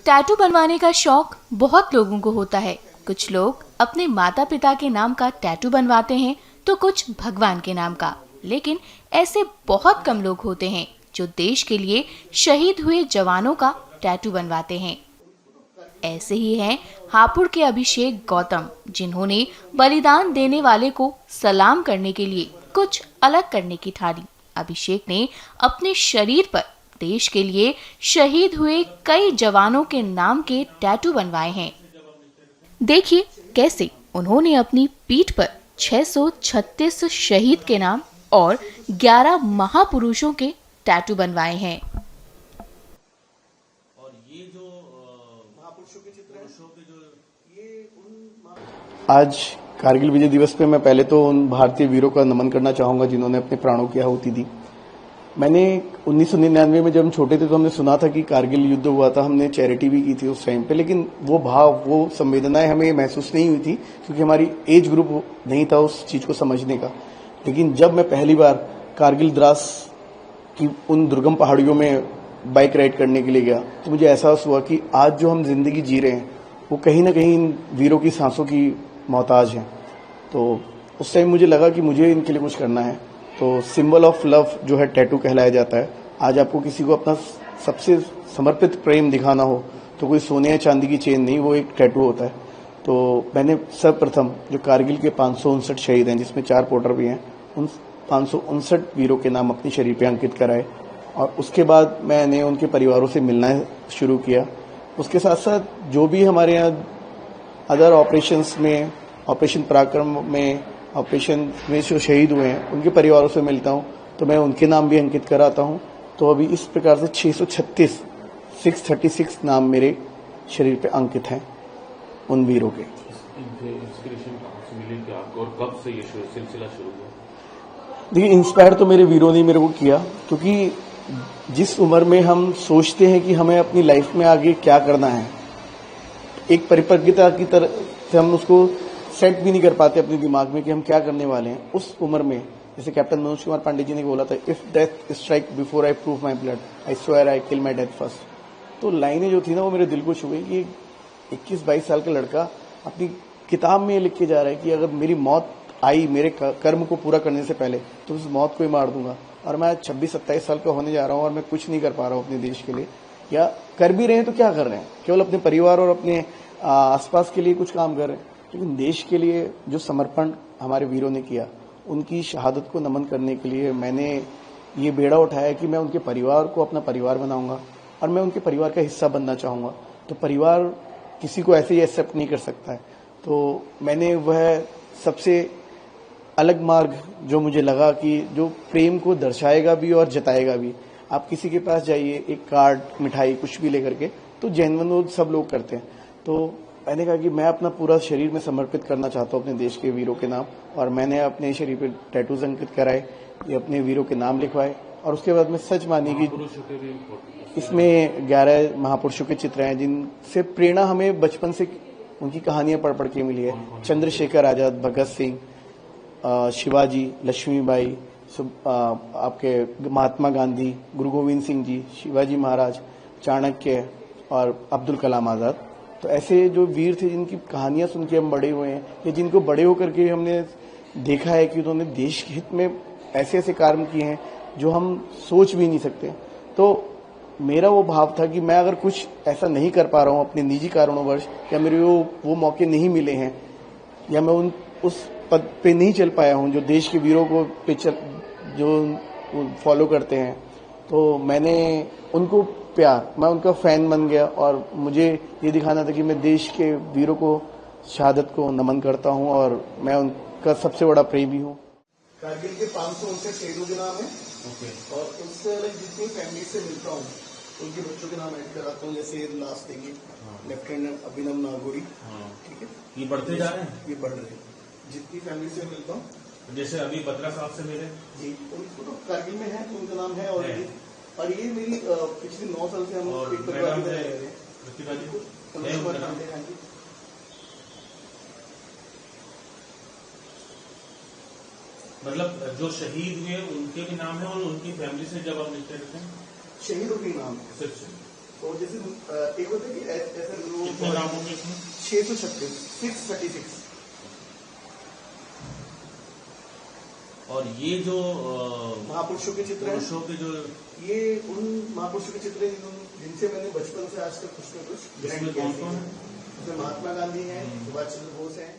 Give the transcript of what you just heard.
Tattoo बनवाने का शौक बहुत लोगों को होता है। कुछ लोग अपने माता पिता के नाम का टैटू बनवाते हैं तो कुछ भगवान के नाम का, लेकिन ऐसे बहुत कम लोग होते हैं जो देश के लिए शहीद हुए जवानों का टैटू बनवाते हैं। ऐसे ही हैं हापुड़ के अभिषेक गौतम, जिन्होंने बलिदान देने वाले को सलाम करने के लिए कुछ अलग करने की ठानी। अभिषेक ने अपने शरीर पर देश के लिए शहीद हुए कई जवानों के नाम के टैटू बनवाए हैं। देखिए कैसे उन्होंने अपनी पीठ पर 636 शहीद के नाम और 11 महापुरुषों के टैटू बनवाए हैं। आज कारगिल विजय दिवस पे मैं पहले तो उन भारतीय वीरों का नमन करना चाहूंगा जिन्होंने अपने प्राणों की आहुति दी। मैंने 1999 में जब हम छोटे थे तो हमने सुना था कि कारगिल युद्ध हुआ था, हमने चैरिटी भी की थी उस टाइम पे, लेकिन वो भाव, वो संवेदनाएं हमें महसूस नहीं हुई थी क्योंकि हमारी एज ग्रुप नहीं था उस चीज को समझने का। लेकिन जब मैं पहली बार कारगिल द्रास की उन दुर्गम पहाड़ियों में बाइक राइड करने के लिए गया तो मुझे एहसास हुआ कि आज जो हम जिंदगी जी रहे हैं वो कहीं ना कहीं इन वीरों की सांसों की मोहताज है। तो उस टाइम मुझे लगा कि मुझे इनके लिए कुछ करना है। तो सिंबल ऑफ लव जो है टैटू कहलाया जाता है। आज आपको किसी को अपना सबसे समर्पित प्रेम दिखाना हो तो कोई सोने या चांदी की चेन नहीं, वो एक टैटू होता है। तो मैंने सर्वप्रथम जो कारगिल के 559 शहीद हैं, जिसमें 4 पोर्टर भी हैं, उन 559 वीरों के नाम अपने शरीर पे अंकित कराए और उसके बाद मैंने उनके परिवारों से मिलना शुरू किया। उसके साथ साथ जो भी हमारे यहाँ अदर ऑपरेशंस में, ऑपरेशन पराक्रम में, ऑपरेशन में जो शहीद हुए हैं उनके परिवारों से मिलता हूं तो मैं उनके नाम भी अंकित कराता हूं। तो अभी इस प्रकार से 636 नाम मेरे शरीर पे अंकित हैं उन वीरों के। इंस्पिरेशन कहाँ से मिली कि आपको और कब से ये सिलसिला शुरू हुआ? देखिए, इंस्पायर तो मेरे वीरों ने मेरे को किया, क्योंकि जिस उम्र में हम सोचते हैं कि हमें अपनी लाइफ में आगे क्या करना है, एक परिपक्वता की तरह से हम उसको सेट भी नहीं कर पाते अपने दिमाग में कि हम क्या करने वाले हैं। उस उम्र में, जैसे कैप्टन मनोज कुमार पांडे जी ने बोला था, if death strike before I prove my blood I swear I kill my death first. तो लाइनें जो थी ना वो मेरे दिल को छू गई कि 21-22 साल का लड़का अपनी किताब में लिख के जा रहा है कि अगर मेरी मौत आई मेरे कर्म को पूरा करने से पहले तो उस मौत को ही मार दूंगा। और मैं 26-27 साल का होने जा रहा हूं और मैं कुछ नहीं कर पा रहा हूं अपने देश के लिए, या कर भी रहे हैं तो क्या कर रहे हैं, केवल अपने परिवार और अपने आसपास के लिए कुछ काम कर रहे हैं। लेकिन देश के लिए जो समर्पण हमारे वीरों ने किया, उनकी शहादत को नमन करने के लिए मैंने ये बेड़ा उठाया कि मैं उनके परिवार को अपना परिवार बनाऊंगा और मैं उनके परिवार का हिस्सा बनना चाहूंगा। तो परिवार किसी को ऐसे ही एक्सेप्ट नहीं कर सकता है। तो मैंने वह सबसे अलग मार्ग जो मुझे लगा कि जो प्रेम को दर्शाएगा भी और जताएगा भी। आप किसी के पास जाइए, एक कार्ड, मिठाई, कुछ भी लेकर के, तो जेन्युइन वो सब लोग करते हैं। तो मैंने कहा कि मैं अपना पूरा शरीर में समर्पित करना चाहता हूं अपने देश के वीरों के नाम, और मैंने अपने शरीर पे टैटूज अंकित कराए, ये अपने वीरों के नाम लिखवाए। और उसके बाद मैं सच मानी कि इसमें 11 महापुरुषों के चित्र हैं जिनसे प्रेरणा हमें बचपन से उनकी कहानियां पढ़ पढ़ के मिली है। चंद्रशेखर आजाद, भगत सिंह, शिवाजी, लक्ष्मीबाई, आपके महात्मा गांधी, गुरु गोविंद सिंह जी, शिवाजी महाराज, चाणक्य और अब्दुल कलाम आजाद। तो ऐसे जो वीर थे जिनकी कहानियां सुन के हम बड़े हुए हैं, या जिनको बड़े होकर के हमने देखा है कि उन्होंने देश के हित में ऐसे ऐसे कार्य किए हैं जो हम सोच भी नहीं सकते। तो मेरा वो भाव था कि मैं अगर कुछ ऐसा नहीं कर पा रहा हूं अपने निजी कारणोंवश, या मेरे वो मौके नहीं मिले हैं, या मैं उस पद पे नहीं चल पाया हूं जो देश के वीरों को जो फॉलो करते हैं, तो मैंने उनको मैं उनका फैन बन गया और मुझे ये दिखाना था कि मैं देश के वीरों को, शहादत को नमन करता हूं और मैं उनका सबसे बड़ा प्रेमी हूं। कारगिल के 559 शहीदों के नाम है और उससे अलग जितनी फैमिली से मिलता हूँ उनके बच्चों के नाम ऐड कराता हूँ। जैसे लास्ट देखिए, लेफ्टिनेंट अभिनव नागोरी, ठीक है, ये बढ़ते जा रहे हैं, ये बढ़ रहे हैं। जितनी फैमिली से मिलता हूँ, जैसे अभी बत्रा साहब से मिले जी, उनको तो कारगिल में है, उनका नाम है। और ये मेरी पिछले 9 साल से हम एक परिवार की तरह रह रहे हैं। मतलब जो शहीद हुए उनके भी नाम है और उनकी फैमिली से जब आप लिखते रहते हैं, शहीदों के नाम सिर्फ तो जैसे एक होता है कि ऐसा कितने नाम होंगे इसमें? 636 636। और ये जो महापुरुषों के चित्र हैं, पुरुषों के जो ये उन महापुरुषों के चित्र हैं जिनसे मैंने बचपन से आज तक कुछ न कुछ इसमें कौन कौन है? इसमें महात्मा गांधी हैं, सुभाष चंद्र बोस हैं,